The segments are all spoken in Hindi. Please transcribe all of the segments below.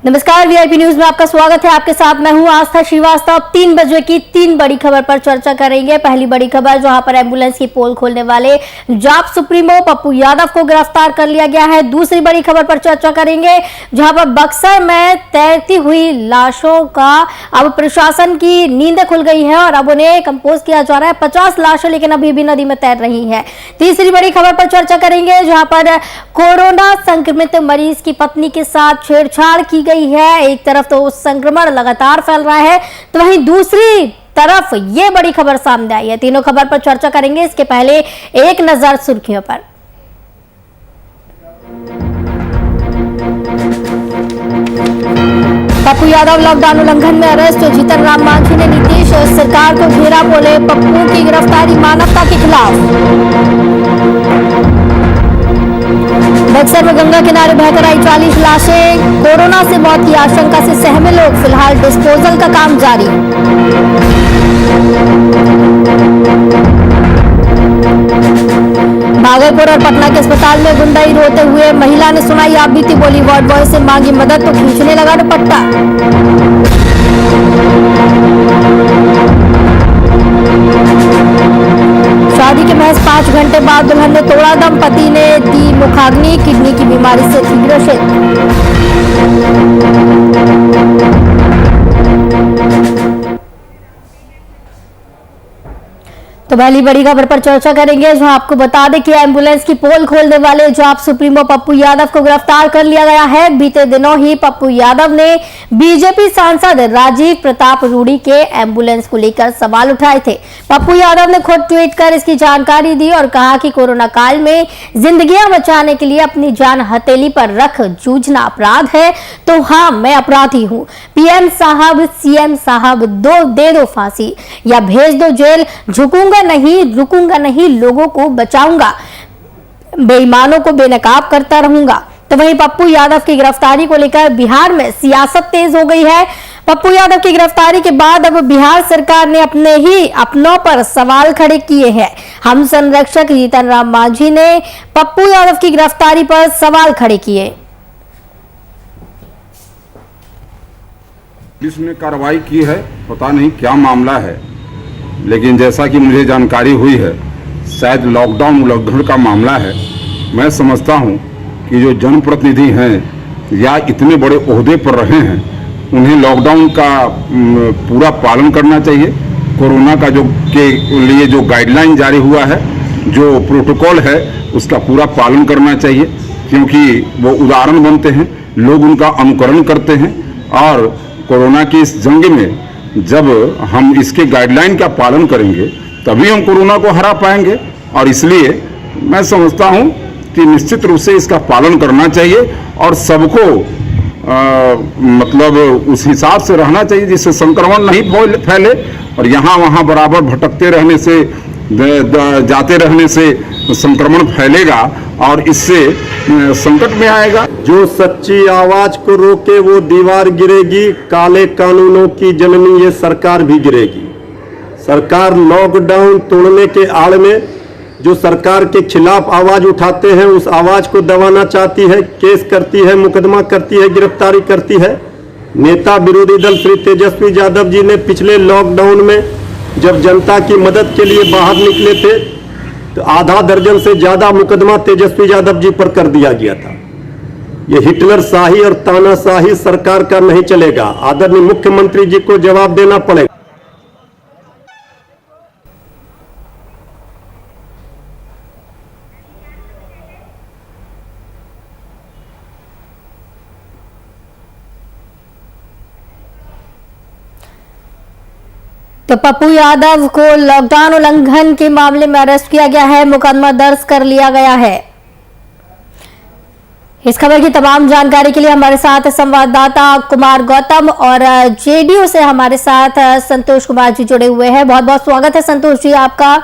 नमस्कार, वीआईपी न्यूज में आपका स्वागत है। आपके साथ मैं हूं आस्था श्रीवास्तव। 3 बजे की 3 बड़ी खबर पर चर्चा करेंगे। पहली बड़ी खबर, जहां पर एम्बुलेंस की पोल खोलने वाले जाप सुप्रीमो पप्पू यादव को गिरफ्तार कर लिया गया है। दूसरी बड़ी खबर पर चर्चा करेंगे, जहां पर बक्सर में तैरती हुई लाशों का अब प्रशासन की नींद खुल गई है और अब उन्हें कंपोज किया जा रहा है। 50 लाशें लेकिन अभी भी नदी में तैर रही है। तीसरी बड़ी खबर पर चर्चा करेंगे, जहां पर कोरोना संक्रमित मरीज की पत्नी के साथ छेड़छाड़ की गई है। एक तरफ तो संक्रमण लगातार फैल रहा है, तो वहीं दूसरी तरफ ये बड़ी खबर सामने आई है। तीनों खबर पर चर्चा करेंगे। इसके पहले एक नजर सुर्खियों पर। पप्पू यादव लॉकडाउन उल्लंघन में अरेस्ट। जीतन राम मांझी ने नीतीश सरकार को घेरा, बोले पप्पू की गिरफ्तारी मानवता के खिलाफ। बक्सर में गंगा किनारे बहकर आई 40 लाशें। कोरोना से मौत की आशंका से सहमे लोग, फिलहाल डिस्पोजल का काम जारी। भागलपुर और पटना के अस्पताल में गुंडाई रोते हुए महिला ने सुनाई आप बीती बोली, वार्ड बॉय से मांगी मदद तो खींचने लगा दुपट्टा। शादी के महज 5 घंटे बाद दुल्हन ने तोड़ा दम, पति ने दी मुखाग्नि, किडनी की बीमारी से थी ग्रसित। तो पहली बड़ी खबर पर चर्चा करेंगे, जहां आपको बता दें कि एम्बुलेंस की पोल खोलने वाले जाप सुप्रीमो पप्पू यादव को गिरफ्तार कर लिया गया है। बीते दिनों ही पप्पू यादव ने बीजेपी सांसद राजीव प्रताप रूडी के एम्बुलेंस को लेकर सवाल उठाए थे। पप्पू यादव ने खुद ट्वीट कर इसकी जानकारी दी और कहा कि कोरोना काल में जिंदगियां बचाने के लिए अपनी जान हथेली पर रख जूझना अपराध है, तो हाँ, मैं अपराधी हूँ। पीएम साहब, सीएम साहब, दे दो फांसी या भेज दो जेल, झुकूंगा नहीं, रुकूंगा नहीं, लोगों को बचाऊंगा, बेईमानों को बेनकाब करता रहूंगा। तो वहीं पप्पू यादव की गिरफ्तारी को लेकर बिहार में सियासत तेज हो गई है। पप्पू यादव की गिरफ्तारी के बाद अब बिहार सरकार ने अपने ही अपनों पर सवाल खड़े किए हैं। हम संरक्षक जीतन राम मांझी ने पप्पू यादव की गिरफ्तारी पर सवाल खड़े किए। पुलिस ने कार्रवाई की है, पता नहीं क्या मामला है, लेकिन जैसा कि मुझे जानकारी हुई है, शायद लॉकडाउन उल्लंघन का मामला है। मैं समझता हूं कि जो जनप्रतिनिधि हैं या इतने बड़े ओहदे पर रहे हैं, उन्हें लॉकडाउन का पूरा पालन करना चाहिए। कोरोना का के लिए जो गाइडलाइन जारी हुआ है, जो प्रोटोकॉल है, उसका पूरा पालन करना चाहिए, क्योंकि वो उदाहरण बनते हैं, लोग उनका अनुकरण करते हैं। और कोरोना की इस जंग में जब हम इसके गाइडलाइन का पालन करेंगे, तभी हम कोरोना को हरा पाएंगे। और इसलिए मैं समझता हूं कि निश्चित रूप से इसका पालन करना चाहिए और सबको मतलब उस हिसाब से रहना चाहिए जिससे संक्रमण नहीं फैले। और यहाँ वहाँ बराबर भटकते रहने से, जाते रहने से संक्रमण फैलेगा और इससे संकट में आएगा। जो सच्ची आवाज को रोके वो दीवार गिरेगी, काले कानूनों की जननी ये सरकार भी गिरेगी। सरकार लॉकडाउन तोड़ने के आड़ में जो सरकार के खिलाफ आवाज उठाते हैं, उस आवाज को दबाना चाहती है, केस करती है, मुकदमा करती है, गिरफ्तारी करती है। नेता विरोधी दल श्री तेजस्वी यादव जी ने पिछले लॉकडाउन में जब जनता की मदद के लिए बाहर निकले थे, तो आधा दर्जन से ज्यादा मुकदमा तेजस्वी यादव जी पर कर दिया गया था। ये हिटलर शाही और तानाशाही सरकार का नहीं चलेगा। आदरणीय मुख्यमंत्री जी को जवाब देना पड़ेगा। तो पप्पू यादव को लॉकडाउन उल्लंघन के मामले में अरेस्ट किया गया है, मुकदमा दर्ज कर लिया गया है। इस खबर की तमाम जानकारी के लिए हमारे साथ संवाददाता कुमार गौतम और जेडीयू से हमारे साथ संतोष कुमार जी जुड़े हुए हैं। बहुत बहुत स्वागत है संतोष जी आपका।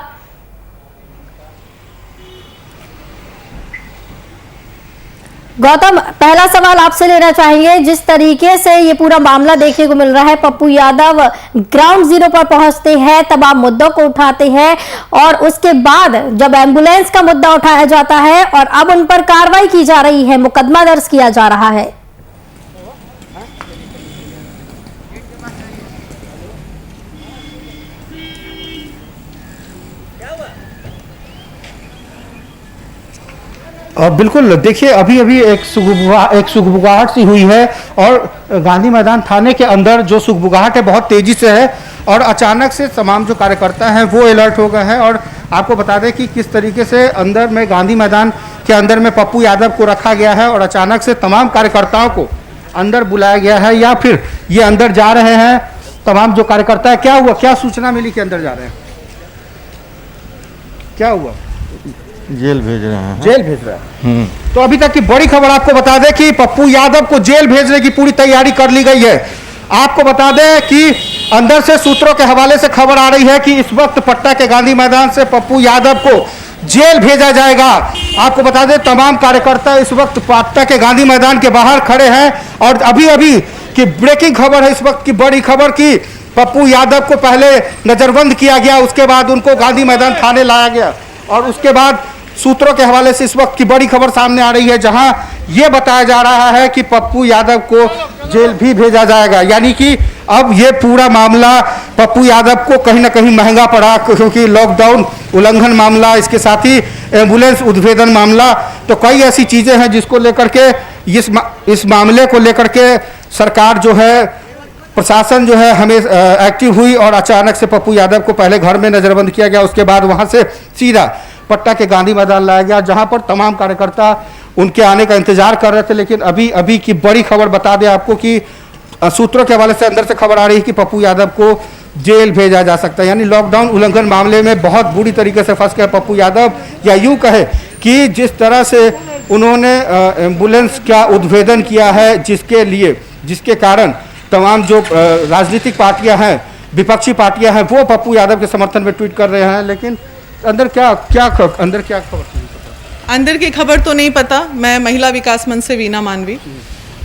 गौतम, पहला सवाल आपसे लेना चाहेंगे, जिस तरीके से ये पूरा मामला देखने को मिल रहा है, पप्पू यादव ग्राउंड जीरो पर पहुंचते हैं, तमाम मुद्दों को उठाते हैं और उसके बाद जब एम्बुलेंस का मुद्दा उठाया जाता है और अब उन पर कार्रवाई की जा रही है, मुकदमा दर्ज किया जा रहा है। बिल्कुल, देखिए अभी अभी एक सुगबुगाहट सी हुई है और गांधी मैदान थाने के अंदर जो सुगबुगाहट है बहुत तेजी से है और अचानक से तमाम जो कार्यकर्ता हैं वो अलर्ट हो गए हैं। और आपको बता दें कि किस तरीके से अंदर में गांधी मैदान के अंदर में पप्पू यादव को रखा गया है और अचानक से तमाम कार्यकर्ताओं को अंदर बुलाया गया है या फिर ये अंदर जा रहे हैं तमाम जो कार्यकर्ता है। क्या हुआ, क्या सूचना मिली कि अंदर जा रहे हैं, क्या हुआ? जेल भेज रहे हैं। जेल भेज रहा है। तो अभी तक की बड़ी खबर आपको बता दें कि पप्पू यादव को जेल भेजने की पूरी तैयारी कर ली गई है। आपको बता दें कि अंदर से सूत्रों के हवाले से खबर आ रही है कि इस वक्त पटना के गांधी मैदान से पप्पू यादव को जेल भेजा जाएगा। आपको बता दें तमाम कार्यकर्ता इस वक्त पटना के गांधी मैदान के बाहर खड़े हैं और अभी अभी की ब्रेकिंग खबर है, इस वक्त की बड़ी खबर की पप्पू यादव को पहले नजरबंद किया गया, उसके बाद उनको गांधी मैदान थाने लाया गया और उसके बाद सूत्रों के हवाले से इस वक्त की बड़ी खबर सामने आ रही है जहां यह बताया जा रहा है कि पप्पू यादव को जेल भी भेजा जाएगा। यानी कि अब ये पूरा मामला पप्पू यादव को कहीं ना कहीं महंगा पड़ा क्योंकि लॉकडाउन उल्लंघन मामला, इसके साथ ही एम्बुलेंस उद्भेदन मामला, तो कई ऐसी चीजें हैं जिसको लेकर के इस मामले को लेकर के सरकार जो है, प्रशासन जो है हमें एक्टिव हुई और अचानक से पप्पू यादव को पहले घर में नजरबंद किया गया, उसके बाद वहां से सीधा पटना के गांधी मैदान लाया गया जहां पर तमाम कार्यकर्ता उनके आने का इंतजार कर रहे थे। लेकिन अभी अभी की बड़ी खबर बता दें आपको कि सूत्रों के हवाले से अंदर से खबर आ रही है कि पप्पू यादव को जेल भेजा जा सकता है। यानी लॉकडाउन उल्लंघन मामले में बहुत बुरी तरीके से फंस गया पप्पू यादव, या यूं कहे कि जिस तरह से उन्होंने एम्बुलेंस का उद्भेदन किया है जिसके कारण तमाम जो राजनीतिक पार्टियां हैं, विपक्षी पार्टियां हैं, वो पप्पू यादव के समर्थन में ट्वीट कर रहे हैं। लेकिन अंदर क्या खबर? अंदर की खबर तो नहीं पता। मैं महिला विकास मंच से वीना मानवी।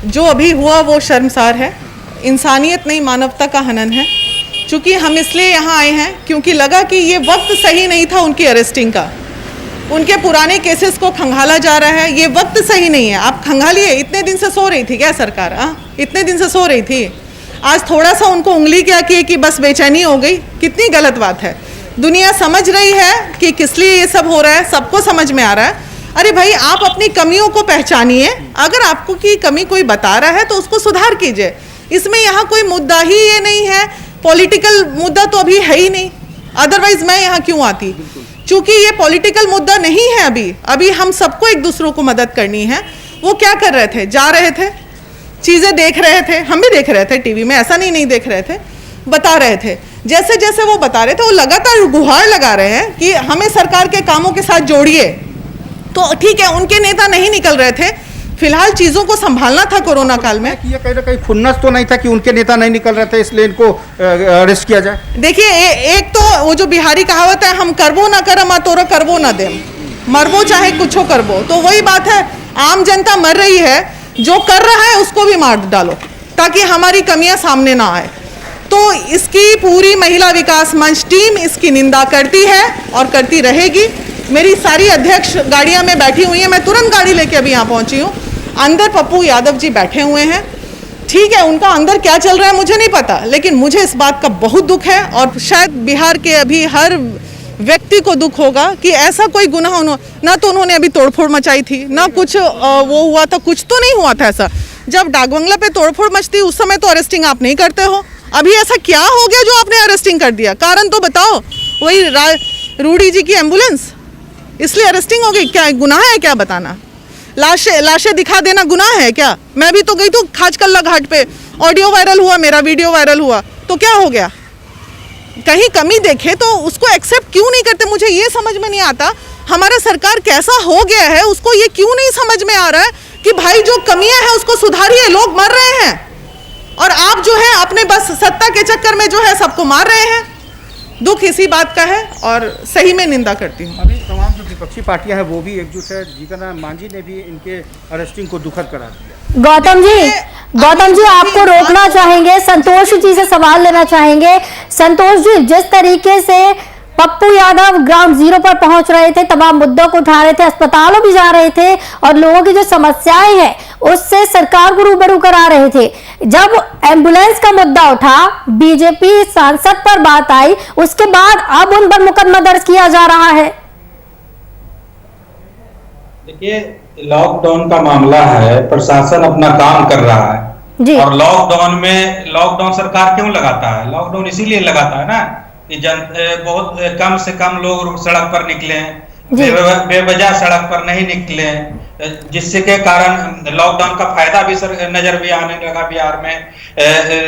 जो अभी हुआ वो शर्मसार है, इंसानियत नहीं मानवता का हनन है। चूँकि हम इसलिए यहाँ आए हैं क्योंकि लगा कि ये वक्त सही नहीं था उनकी अरेस्टिंग का। उनके पुराने केसेस को खंगाला जा रहा है, ये वक्त सही नहीं है। आप खंगालिए, इतने दिन से सो रही थी क्या सरकार? इतने दिन से सो रही थी, आज थोड़ा सा उनको उंगली क्या की कि बस बेचैनी हो गई, कितनी गलत बात है। दुनिया समझ रही है कि किस लिए ये सब हो रहा है, सबको समझ में आ रहा है। अरे भाई, आप अपनी कमियों को पहचानिए, अगर आपको की कमी कोई बता रहा है तो उसको सुधार कीजिए। इसमें यहाँ कोई मुद्दा ही ये नहीं है, पॉलिटिकल मुद्दा तो अभी है ही नहीं, अदरवाइज मैं यहाँ क्यों आती। चूंकि ये पॉलिटिकल मुद्दा नहीं है, अभी हम सबको एक दूसरों को मदद करनी है। वो क्या कर रहे थे, जा रहे थे, चीज़ें देख रहे थे, हम भी देख रहे थे टीवी में, ऐसा नहीं देख रहे थे, बता रहे थे। जैसे जैसे वो बता रहे थे वो लगातार गुहार लगा रहे हैं कि हमें सरकार के कामों के साथ जोड़िए। तो ठीक है, उनके नेता नहीं निकल रहे थे, फिलहाल चीज़ों को संभालना था कोरोना काल में। ये कहीं ना कहीं खुन्नस तो नहीं था कि उनके नेता नहीं निकल रहे थे इसलिए इनको अरेस्ट किया जाए? देखिए, एक तो वो जो बिहारी कहावत है, हम करबो ना करम आ तोरा करबो ना देम, मरबो चाहे कुछ करबो। तो वही बात है, आम जनता मर रही है, जो कर रहा है उसको भी मार डालो ताकि हमारी कमियां सामने ना आए। तो इसकी पूरी महिला विकास मंच टीम इसकी निंदा करती है और करती रहेगी। मेरी सारी अध्यक्ष गाड़ियां में बैठी हुई हैं, मैं तुरंत गाड़ी लेके अभी यहाँ पहुंची हूँ। अंदर पप्पू यादव जी बैठे हुए हैं, ठीक है, उनका अंदर क्या चल रहा है मुझे नहीं पता, लेकिन मुझे इस बात का बहुत दुख है और शायद बिहार के अभी हर व्यक्ति को दुख होगा कि ऐसा कोई गुनाह ना तो उन्होंने अभी तोड़फोड़ मचाई थी, ना कुछ वो हुआ था, कुछ तो नहीं हुआ था ऐसा। जब डाक बंगला पे तोड़फोड़ मचती उस समय तो अरेस्टिंग आप नहीं करते हो, अभी ऐसा क्या हो गया जो आपने अरेस्टिंग कर दिया? कारण तो बताओ। वही रूडी जी की एम्बुलेंस, इसलिए अरेस्टिंग हो गई? क्या गुनाह है क्या बताना? लाशें दिखा देना गुनाह है क्या? मैं भी तो गई थी खाचकल्ला घाट पे, ऑडियो वायरल हुआ, मेरा वीडियो वायरल हुआ, तो क्या हो गया? कहीं कमी देखे तो उसको एक्सेप्ट क्यों नहीं करते? मुझे ये समझ में नहीं आता, हमारा सरकार कैसा हो गया है, उसको ये क्यों नहीं समझ में आ रहा है कि भाई जो कमियां हैं उसको सुधारिए, लोग मर रहे हैं और आप जो है अपने बस सत्ता के चक्कर में जो है सबको मार रहे हैं। दुख इसी बात का है और सही में निंदा करती हूँ। अभी तमाम जो विपक्षी पार्टियां हैं वो भी एकजुट है, जीतन राम मांझी ने भी इनके अरेस्टिंग को दुखद करार दिया। गौतम जी आपको रोकना चाहेंगे, संतोष जी से सवाल लेना चाहेंगे। संतोष जी, जिस तरीके से पप्पू यादव ग्राउंड जीरो पर पहुंच रहे थे, तमाम मुद्दों को उठा रहे थे, अस्पतालों भी जा रहे थे और लोगों की जो समस्याएं हैं उससे सरकार को रूबरू करा रहे थे, जब एम्बुलेंस का मुद्दा उठा, बीजेपी सांसद पर बात आई, उसके बाद अब उन पर मुकदमा दर्ज किया जा रहा है। देखिए, लॉकडाउन का मामला है, प्रशासन अपना काम कर रहा है जी और लॉकडाउन सरकार क्यों लगाता है? लॉकडाउन इसीलिए लगाता है ना कि बहुत कम से कम लोग सड़क पर निकले, बेवजह सड़क पर नहीं निकले, जिससे के कारण लॉकडाउन का फायदा भी नजर भी आने लगा। बिहार में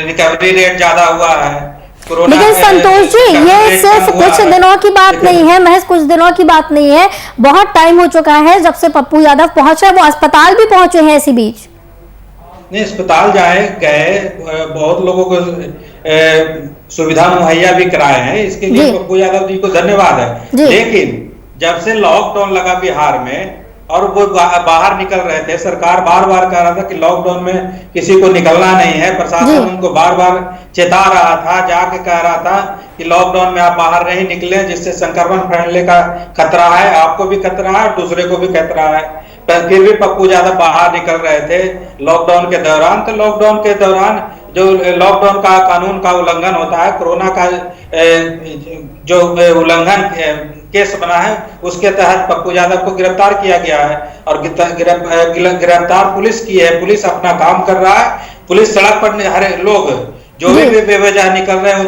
रिकवरी रेट ज्यादा हुआ है। लेकिन संतोष जी, ये सिर्फ कुछ दिनों की बात नहीं है, महज कुछ दिनों की बात नहीं है, बहुत टाइम हो चुका है जब से पप्पू यादव पहुंचे, वो अस्पताल भी पहुंचे हैं इसी बीच। नहीं, अस्पताल गए बहुत लोगों को सुविधा मुहैया भी कराए हैं, इसके लिए पप्पू यादव जी को धन्यवाद है। लेकिन जब से लॉकडाउन लगा बिहार में और वो बाहर निकल रहे थे, सरकार बार बार कह रहा था कि लॉकडाउन में किसी को निकलना नहीं है, प्रशासन उनको बार बार चेता रहा था, जाके कह रहा था कि लॉकडाउन में आप बाहर नहीं निकले, जिससे संक्रमण फैलने का खतरा है, आपको भी खतरा है, दूसरे को भी खतरा है। पर फिर भी पप्पू यादव बाहर निकल रहे थे लॉकडाउन के दौरान। तो लॉकडाउन के दौरान जो लॉकडाउन का कानून का उल्लंघन होता है, कोरोना का जो उल्लंघन केस बना है, उसके तहत पप्पू यादव को गिरफ्तार किया गया है और गिरफ्तार पुलिस की है। पुलिस अपना काम कर रहा है। पुलिस सड़क पर हर लोग जो भी बेवजह निकल रहे हैं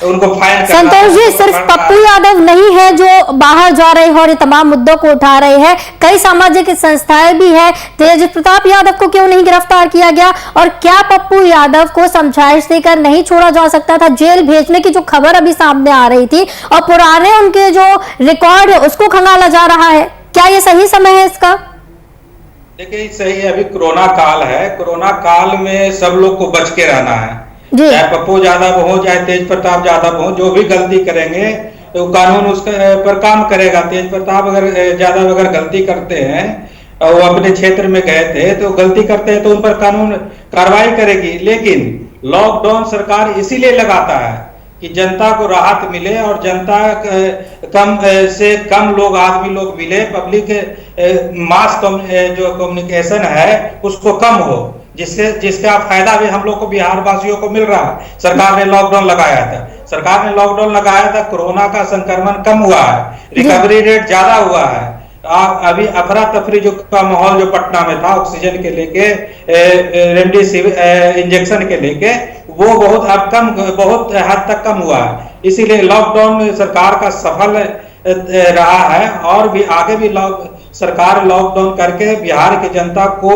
उनको फाइन करना। संतोष जी, सिर्फ पप्पू यादव नहीं है जो बाहर जा रहे हैं और ये तमाम मुद्दों को उठा रहे हैं, कई सामाजिक संस्थाएं भी हैं। तेज प्रताप यादव को क्यों नहीं गिरफ्तार किया गया? और क्या पप्पू यादव को समझाइश देकर नहीं छोड़ा जा सकता था? जेल भेजने की जो खबर अभी सामने आ रही थी और पुराने उनके जो रिकॉर्ड है उसको खंगाला जा रहा है, क्या ये सही समय है इसका? देखिए, सही है, अभी कोरोना काल है। कोरोना काल में सब लोग को बच के रहना है, चाहे पप्पू यादव हो चाहे तेज प्रताप यादव हो, जो भी गलती करेंगे तो कानून उसके पर काम करेगा। तेज प्रताप यादव अगर गलती करते हैं और वो अपने क्षेत्र में गए थे तो गलती करते हैं तो उन पर कानून कार्रवाई करेगी। लेकिन लॉकडाउन सरकार इसीलिए लगाता है कि जनता को राहत मिले और जनता कम से कम आदमी लोग मिले, पब्लिक मास जो कम्युनिकेशन है उसको कम हो, जिसका फायदा भी हम लोग को बिहार वासियों को मिल रहा है। सरकार ने लॉकडाउन लगाया था, कोरोना का संक्रमण कम हुआ है, रिकवरी रेट ज्यादा हुआ है। अभी अफरा तफरी का माहौल जो पटना में था ऑक्सीजन के लेके, रेमडेसिविर इंजेक्शन के लेके, वो बहुत हद तक कम हुआ है। इसीलिए लॉकडाउन सरकार का सफल रहा है और भी आगे भी सरकार लॉकडाउन करके बिहार की जनता को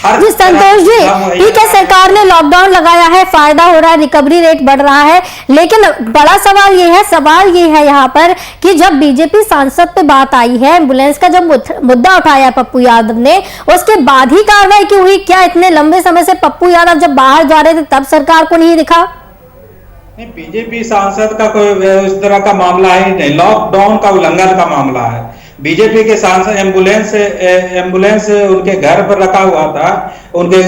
हर जी संतोष जी, ठीक है, सरकार ने लॉकडाउन लगाया है, फायदा हो रहा है, रिकवरी रेट बढ़ रहा है, लेकिन बड़ा सवाल ये है यहाँ पर कि जब बीजेपी सांसद पे बात आई है, एम्बुलेंस का जब मुद्दा उठाया पप्पू यादव ने, उसके बाद ही कार्रवाई क्यों हुई? क्या इतने लंबे समय से पप्पू यादव जब बाहर जा रहे थे तब सरकार को नहीं दिखा? नहीं, बीजेपी सांसद का कोई इस तरह का मामला ही नहीं, लॉकडाउन का उल्लंघन का मामला है। बीजेपी के सांसद एम्बुलेंस उनके घर पर रखा हुआ था, उनके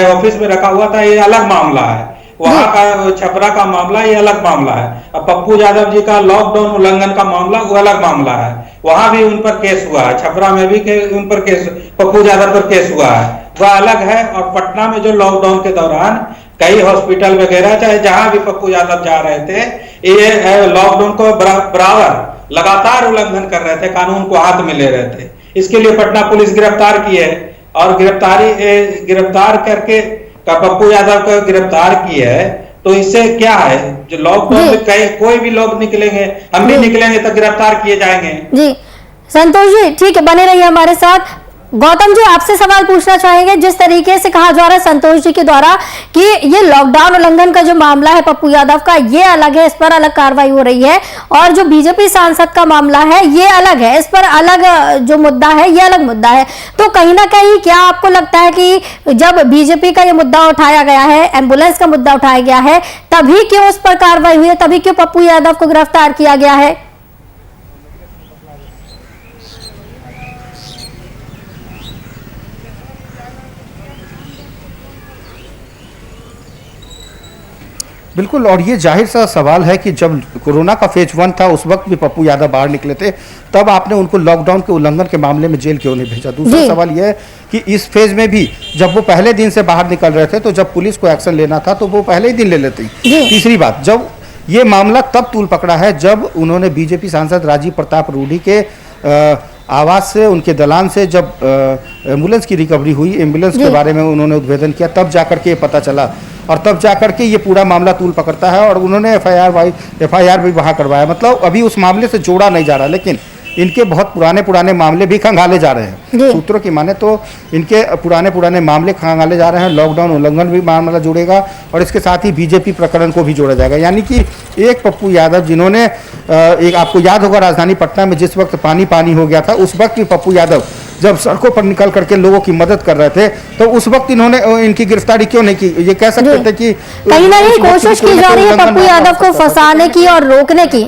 ऑफिस में रखा हुआ था, ये अलग मामला है। वहां का छपरा का मामला ये अलग मामला है। अब पप्पू यादव जी का लॉकडाउन उल्लंघन का मामला वो अलग मामला है, वहां भी उन पर केस हुआ है, छपरा में भी उन पर केस, पप्पू यादव पर केस हुआ है, वह अलग है। और पटना में जो लॉकडाउन के दौरान कई हॉस्पिटल वगैरह चाहे जहां भी पप्पू यादव जा रहे थे, ये लॉकडाउन को बराबर लगातार उल्लंघन कर रहे थे, कानून को हाथ में ले रहे थे। इसके लिए पटना पुलिस गिरफ्तार की है और गिरफ्तार करके पप्पू यादव को गिरफ्तार की है। तो इससे क्या है, जो लॉकडाउन में कोई भी लोग निकलेंगे, हम भी निकलेंगे तो गिरफ्तार किए जाएंगे। जी संतोष जी, ठीक है, बने रहिए हमारे साथ। गौतम जी, आपसे सवाल पूछना चाहेंगे, जिस तरीके से कहा जा रहा है संतोष जी के द्वारा कि ये लॉकडाउन उल्लंघन का जो मामला है पप्पू यादव का, ये अलग है, इस पर अलग कार्रवाई हो रही है, और जो बीजेपी सांसद का मामला है ये अलग है, इस पर अलग जो मुद्दा है ये अलग मुद्दा है। तो कहीं ना कहीं क्या आपको लगता है कि जब बीजेपी का ये मुद्दा उठाया गया है, एम्बुलेंस का मुद्दा उठाया गया है, तभी क्यों उस पर कार्रवाई हुई है, तभी क्यों पप्पू यादव को गिरफ्तार किया गया है? बिल्कुल, और ये जाहिर सा सवाल है कि जब कोरोना का फेज 1 था उस वक्त भी पप्पू यादव बाहर निकले थे, तब आपने उनको लॉकडाउन के उल्लंघन के मामले में जेल क्यों नहीं भेजा? दूसरा सवाल यह है कि इस फेज में भी जब वो पहले दिन से बाहर निकल रहे थे तो जब पुलिस को एक्शन लेना था तो वो पहले ही दिन ले लेती। तीसरी बात, जब ये मामला तब तूल पकड़ा है जब उन्होंने बीजेपी सांसद राजीव प्रताप रूडी के आवाज़ से, उनके दलान से जब एम्बुलेंस की रिकवरी हुई, एम्बुलेंस के बारे में उन्होंने उद्भेदन किया, तब जाकर के ये पता चला और तब जाकर के ये पूरा मामला तूल पकड़ता है और उन्होंने एफआईआर भी वहाँ करवाया। मतलब अभी उस मामले से जोड़ा नहीं जा रहा, लेकिन इनके बहुत पुराने मामले भी खंगाले जा रहे हैं। सूत्रों की माने तो इनके पुराने मामले खंगाले जा रहे हैं। लॉकडाउन उल्लंघन भी मामला जुड़ेगा और इसके साथ ही बीजेपी प्रकरण को भी जोड़ा जाएगा। यानी कि एक पप्पू यादव जिन्होंने एक, आपको याद होगा राजधानी पटना में जिस वक्त पानी हो गया था, उस वक्त भी पप्पू यादव जब सड़कों पर निकल करके लोगों की मदद कर रहे थे, तो उस वक्त इन्होंने इनकी गिरफ्तारी क्यों नहीं की? ये कह सकते थे कि कहीं ना कहीं कोशिश की जा रही है पप्पू यादव को फंसाने की और रोकने की।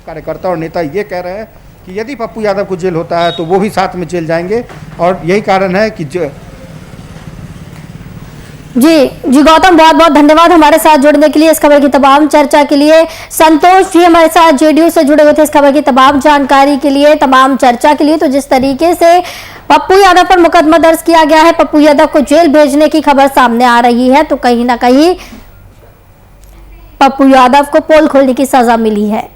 कार्यकर्ता और नेता ये कह रहे हैं कि यदि पप्पू यादव को जेल होता है तो वो भी साथ में जेल जाएंगे और यही कारण है कि जी गौतम, बहुत बहुत धन्यवाद हमारे साथ जुड़ने के लिए, इस खबर की तमाम चर्चा के लिए। संतोष जी हमारे साथ जेडीयू से जुड़े हुए थे इस खबर की तमाम जानकारी के लिए, तमाम चर्चा के लिए। तो जिस तरीके से पप्पू यादव पर मुकदमा दर्ज किया गया है, पप्पू यादव को जेल भेजने की खबर सामने आ रही है, तो कहीं ना कहीं पप्पू यादव को पोल खोलने की सजा मिली है।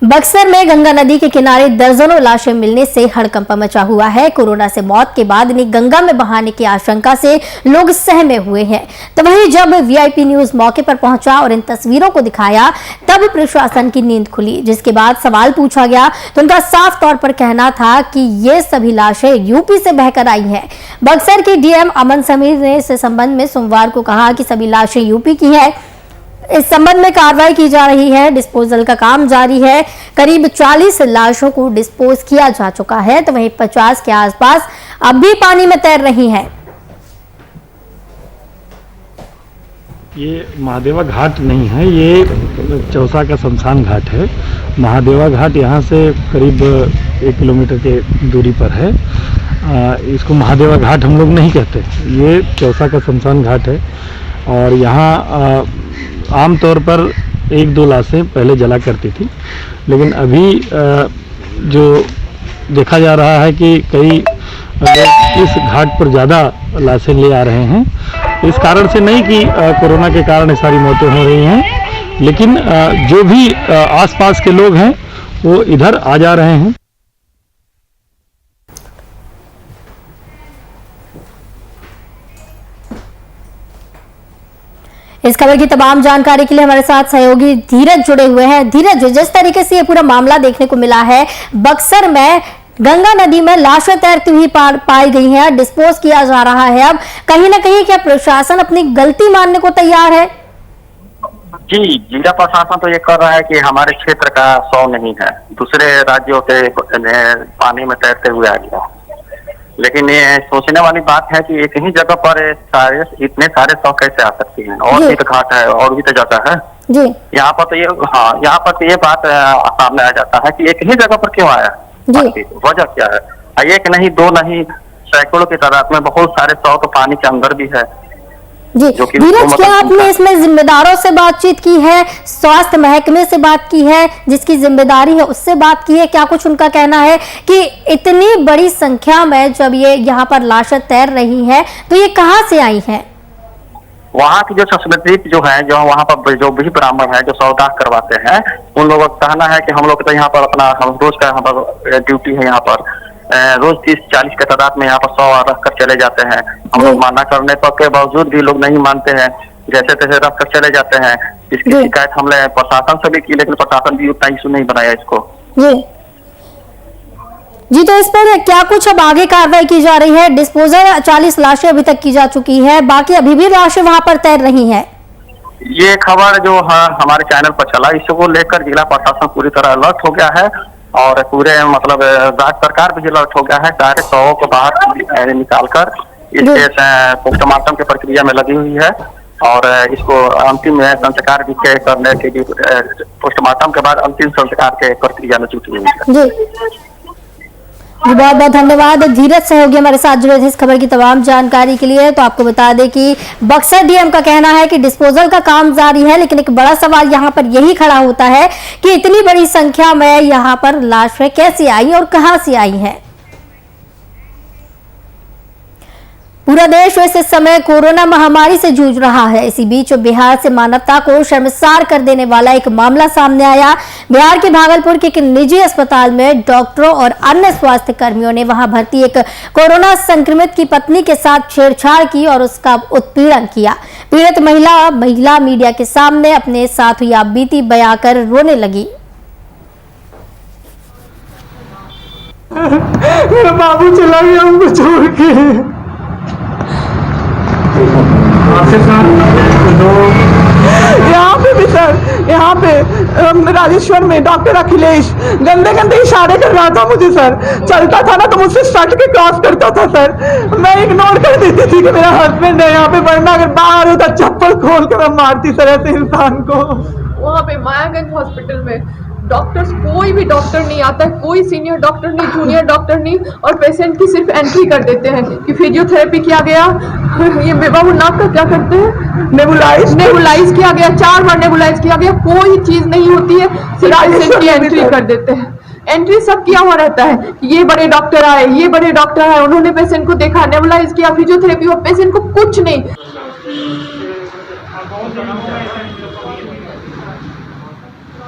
बक्सर में गंगा नदी के किनारे दर्जनों लाशें मिलने से हड़कंप मचा हुआ है। कोरोना से मौत के बाद इन्हें गंगा में बहाने की आशंका से लोग सहमे हुए हैं। तो वहीं जब वीआईपी न्यूज मौके पर पहुंचा और इन तस्वीरों को दिखाया, तब प्रशासन की नींद खुली। जिसके बाद सवाल पूछा गया तो उनका साफ तौर पर कहना था कि ये सभी लाशें यूपी से बहकर आई हैं। बक्सर के डीएम अमन समीर ने इस संबंध में सोमवार को कहा कि सभी लाशें यूपी की हैं। इस संबंध में कार्रवाई की जा रही है, डिस्पोजल का काम जारी है। करीब 40 लाशों को डिस्पोज किया जा चुका है, तो वहीं 50 के आसपास अब भी पानी में तैर रही हैं। ये महादेवा घाट नहीं है, ये चौसा का शमशान घाट है। महादेवा घाट यहाँ से करीब 1 किलोमीटर के दूरी पर है। इसको महादेवा घाट हम लोग नहीं कहते, ये चौसा का शमशान घाट है। और यहाँ आमतौर पर 1-2 लाशें पहले जला करती थी, लेकिन अभी जो देखा जा रहा है कि कई लोग इस घाट पर ज़्यादा लाशें ले आ रहे हैं। इस कारण से नहीं कि कोरोना के कारण सारी मौतें हो रही हैं, लेकिन जो भी आसपास के लोग हैं वो इधर आ जा रहे हैं। इस खबर की तमाम जानकारी के लिए हमारे साथ सहयोगी धीरज जुड़े हुए हैं। धीरज, जिस तरीके से ये पूरा मामला देखने को मिला है, बक्सर में गंगा नदी में लाशें तैरती हुई पाई गई हैं, डिस्पोज किया जा रहा है। अब कहीं ना कहीं क्या प्रशासन अपनी गलती मानने को तैयार है? जी, जिला प्रशासन तो ये कर रहा है कि हमारे क्षेत्र का 100 नहीं है, दूसरे राज्यों के पानी में तैरते हुए आ गया। लेकिन ये सोचने वाली बात है कि एक ही जगह पर इतने सारे 100 कैसे आ सकती हैं? और भी तो घाट है, और भी तो जगह है जी। यहाँ पर तो ये यहाँ पर तो ये बात सामने आ जाता है कि एक ही जगह पर क्यों आया, वजह क्या है? एक नहीं, 2 नहीं, सैकड़ों की तादाद में बहुत सारे 100 तो पानी के अंदर भी है जी। धीरज, क्या आपने इसमें जिम्मेदारों से बातचीत की है, स्वास्थ्य महकमे से बात की है, जिसकी जिम्मेदारी है उससे बात की है? क्या कुछ उनका कहना है कि इतनी बड़ी संख्या में जब ये यहाँ पर लाशें तैर रही हैं, तो ये कहाँ से आई हैं? वहाँ की जो संस्कृति जो है, जो वहाँ पर जो भी ब्राह्मण है, जो सौदा करवाते हैं, उन लोगों का कहना है कि हम लोग तो यहाँ पर अपना हम रोज का यहाँ पर ड्यूटी है, यहाँ पर रोज 30-40 के तादाद में यहाँ पर 100 रख कर चले जाते हैं। हम लोग माना करने पर के बावजूद भी लोग नहीं मानते हैं, जैसे तैसे रख कर चले जाते हैं। इसकी शिकायत हमने प्रशासन से भी की, लेकिन प्रशासन भी उतना इशू नहीं बनाया इसको जी। तो इस पर क्या कुछ अब आगे कार्रवाई की जा रही है? डिस्पोजल 40 लाशें अभी तक की जा चुकी है, बाकी अभी भी लाशें वहां पर तैर रही हैं। ये खबर जो हमारे चैनल पर चला, इसको लेकर जिला प्रशासन पूरी तरह अलर्ट हो गया है और पूरे मतलब राज्य सरकार भी अलर्ट हो गया है। सारे 100 को बाहर निकालकर इसके पोस्टमार्टम की प्रक्रिया में लगी हुई है और इसको अंतिम संस्कार भी करने के लिए पोस्टमार्टम के बाद अंतिम संस्कार के प्रक्रिया में जुटी हुई है जी। बहुत बहुत धन्यवाद धीरज सहयोगी हमारे साथ जुड़े थे इस खबर की तमाम जानकारी के लिए। तो आपको बता दें कि बक्सर डीएम का कहना है कि डिस्पोजल का काम जारी है, लेकिन एक बड़ा सवाल यहाँ पर यही खड़ा होता है कि इतनी बड़ी संख्या में यहाँ पर लाशें कैसे आई और कहां से आई हैं। पूरा देश इस समय कोरोना महामारी से जूझ रहा है। इसी बीच बिहार से मानवता को शर्मसार कर देने वाला एक मामला सामने आया। बिहार के भागलपुर के एक निजी अस्पताल में डॉक्टरों और अन्य स्वास्थ्य कर्मियों ने वहां भर्ती एक कोरोना संक्रमित की पत्नी के साथ छेड़छाड़ की और उसका उत्पीड़न किया। पीड़ित महिला मीडिया के सामने अपने साथ हुई बीती बयां कर रोने लगी। मेरा बाबू चला गया हमको छोड़ के। यहाँ पे भी सर, यहाँ पे राजेश्वर में डॉक्टर अखिलेश गंदे गंदे इशारे कर रहा था मुझे सर। चलता था ना तो मुझसे सट के क्रॉस करता था सर। मैं इग्नोर कर देती थी कि मेरा हस्बैंड है यहाँ पे, वरना अगर बाहर होता चप्पल खोल के मैं मारती सर ऐसे इंसान को। वहाँ पे मायागंज हॉस्पिटल में डॉक्टर्स, कोई भी डॉक्टर नहीं आता है, कोई सीनियर डॉक्टर नहीं, जूनियर डॉक्टर नहीं, और पेशेंट की सिर्फ एंट्री कर देते हैं कि फिजियोथेरेपी किया गया। ये बेबाबू नाक का क्या करते हैं, नेबुलाइज किया गया, 4 बार नेबुलाइज किया गया, कोई चीज नहीं होती है, सिर्फ पेशेंट की एंट्री कर देते हैं। एंट्री सब किया हुआ रहता है, ये बड़े डॉक्टर आए, ये बड़े डॉक्टर आए, उन्होंने पेशेंट को देखा, नेबुलाइज किया, फिजियोथेरेपी हुआ, पेशेंट को कुछ नहीं।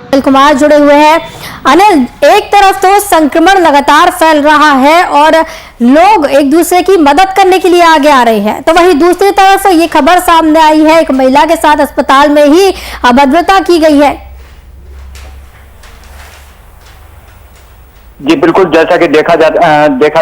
अनिल कुमार जुड़े हुए हैं। अनिल, एक तरफ तो संक्रमण लगातार फैल रहा है और लोग एक दूसरे की मदद करने के लिए आगे आ रहे हैं, तो वहीं दूसरी तरफ ये खबर सामने आई है एक महिला के साथ अस्पताल में ही अभद्रता की गई है। जी बिल्कुल, जैसा कि देखा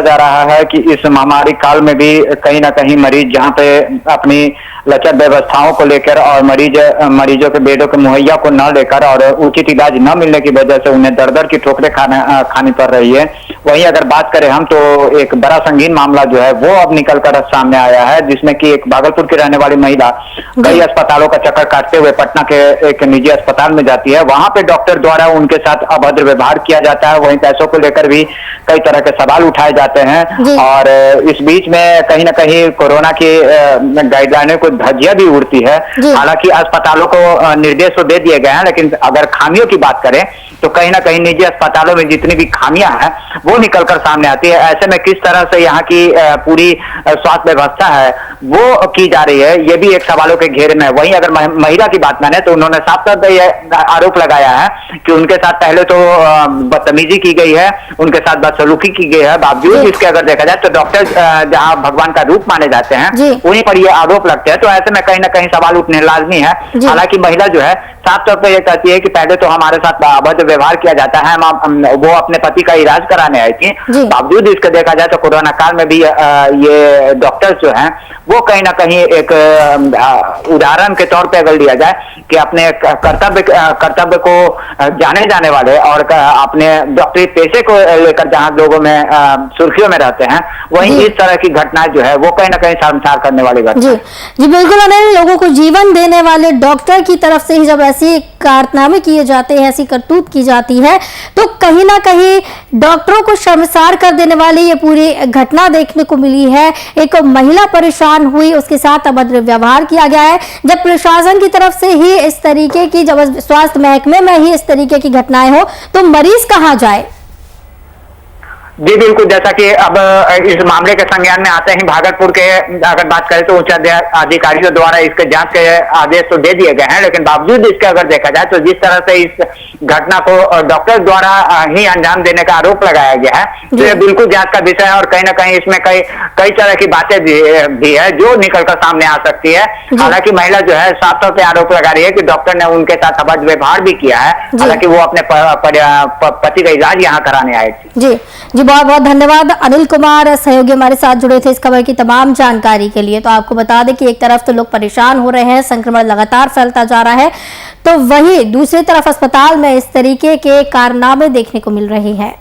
जा रहा है कि इस महामारी काल में भी कहीं ना कहीं मरीज जहां पे अपनी लचर व्यवस्थाओं को लेकर और मरीजों के बेडों के मुहैया को न लेकर और उचित इलाज न मिलने की वजह से उन्हें दर दर की ठोकरें खानी पड़ रही है। वहीं अगर बात करें हम तो एक बड़ा संगीन मामला जो है वो अब निकलकर सामने आया है, जिसमें कि एक भागलपुर की रहने वाली महिला कई अस्पतालों का चक्कर काटते हुए पटना के एक निजी अस्पताल में जाती है। वहां पे डॉक्टर द्वारा उनके साथ अभद्र व्यवहार किया जाता है, वहीं पैसों को लेकर भी कई तरह के सवाल उठाए जाते हैं। और इस बीच में कहीं ना कहीं कोरोना की गाइडलाइनों को धज्जियां भी उड़ती है। हालांकि अस्पतालों को निर्देश तो दे दिए गए हैं, लेकिन अगर खामियों की बात करें तो कहीं ना कहीं निजी अस्पतालों में जितनी भी खामियां हैं वो निकलकर सामने आती है। ऐसे में किस तरह से यहाँ की पूरी स्वास्थ्य व्यवस्था है वो की जा रही है, ये भी एक सवालों के घेरे में है। वहीं अगर महिला की बात माने तो उन्होंने साफ तौर पर यह आरोप लगाया है कि उनके साथ पहले तो बदतमीजी की गई है, उनके साथ बदसलूकी की गई है। बावजूद इसके अगर देखा जाए तो डॉक्टर जहाँ भगवान का रूप माने जाते हैं उन्हीं पर ये आरोप लगते हैं, तो ऐसे में कहीं ना कहीं सवाल उठने लाजमी है। हालांकि महिला जो है साफ तौर पर यह कहती है कि पहले तो हमारे साथ अभद्र व्यवहार किया जाता है, वो अपने पति का इलाज कराने आई थी। बावजूद इसके देखा जाए तो कोरोना काल में भी ये डॉक्टर्स जो हैं वो कहीं ना कहीं एक उदाहरण के तौर पे अगर लिया जाए कि अपने कर्तव्य को जाने जाने वाले और अपने डॉक्टरी पेशे को लेकर जहां लोगों में सुर्खियों में रहते हैं, वहीं इस तरह की घटनाएं जो है वो कहीं ना कहीं शर्मसार करने वाली घटना। जी बिल्कुल अनिल, लोगों को जीवन देने वाले डॉक्टर की तरफ से ही जब ऐसी कारनामे किए जाते हैं, ऐसी करतूत की जाती है, तो कहीं ना कहीं डॉक्टरों को शर्मसार कर देने वाली ये पूरी घटना देखने को मिली है। एक महिला परेशान हुई, उसके साथ अभद्र व्यवहार किया गया है। जब प्रशासन की तरफ से ही इस तरीके की, जब स्वास्थ्य महकमे में ही इस तरीके की घटनाएं हो तो मरीज कहां जाए? जी बिल्कुल, जैसा कि अब इस मामले के संज्ञान में आते ही भागलपुर के अगर बात करें तो उच्च अधिकारियों द्वारा इसके जांच के आदेश तो दे दिए गए हैं, लेकिन बावजूद इसके अगर देखा जाए तो जिस तरह से इस घटना को डॉक्टर द्वारा ही अंजाम देने का आरोप लगाया गया है, तो ये बिल्कुल जांच का विषय है। और कहीं ना कहीं इसमें कई तरह की बातें भी है जो निकलकर सामने आ सकती है। हालांकि महिला जो है साफ तौर पर आरोप लगा रही है कि डॉक्टर ने उनके साथ अभद्र व्यवहार भी किया है, हालांकि वो अपने पति का इलाज यहाँ कराने आए थे। जी बहुत बहुत धन्यवाद अनिल कुमार, सहयोगी हमारे साथ जुड़े थे इस खबर की तमाम जानकारी के लिए। तो आपको बता दें कि एक तरफ तो लोग परेशान हो रहे हैं, संक्रमण लगातार फैलता जा रहा है, तो वहीं दूसरी तरफ अस्पताल में इस तरीके के कारनामे देखने को मिल रहे हैं।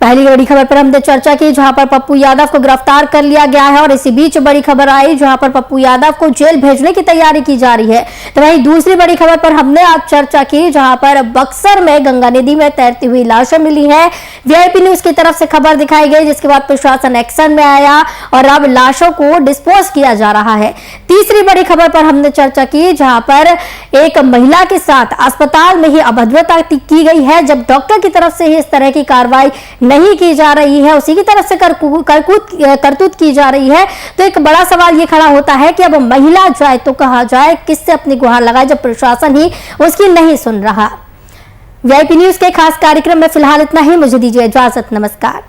पहली बड़ी खबर पर हमने चर्चा की जहां पर पप्पू यादव को गिरफ्तार कर लिया गया है और इसी बीच बड़ी खबर आई जहां पर पप्पू यादव को जेल भेजने की तैयारी की जा रही है। तो वहीं दूसरी बड़ी खबर पर हमने आज चर्चा की जहां पर बक्सर में गंगा नदी में तैरती हुई लाशें मिली हैं। वीआईपी न्यूज की तरफ से खबर दिखाई गई, जिसके बाद प्रशासन एक्शन में आया और अब लाशों को डिस्पोज किया जा रहा है। तीसरी बड़ी खबर पर हमने चर्चा की जहां पर एक महिला के साथ अस्पताल में ही अभद्रता की गई है, जब डॉक्टर की तरफ से ही इस तरह की कार्रवाई नहीं की जा रही है, उसी की तरफ से करतूत की जा रही है, तो एक बड़ा सवाल ये खड़ा होता है कि अब महिला जाए तो कहा जाए, किससे अपनी गुहार लगाए जब प्रशासन ही उसकी नहीं सुन रहा। वीआईपी न्यूज के खास कार्यक्रम में फिलहाल इतना ही। मुझे दीजिए इजाजत, नमस्कार।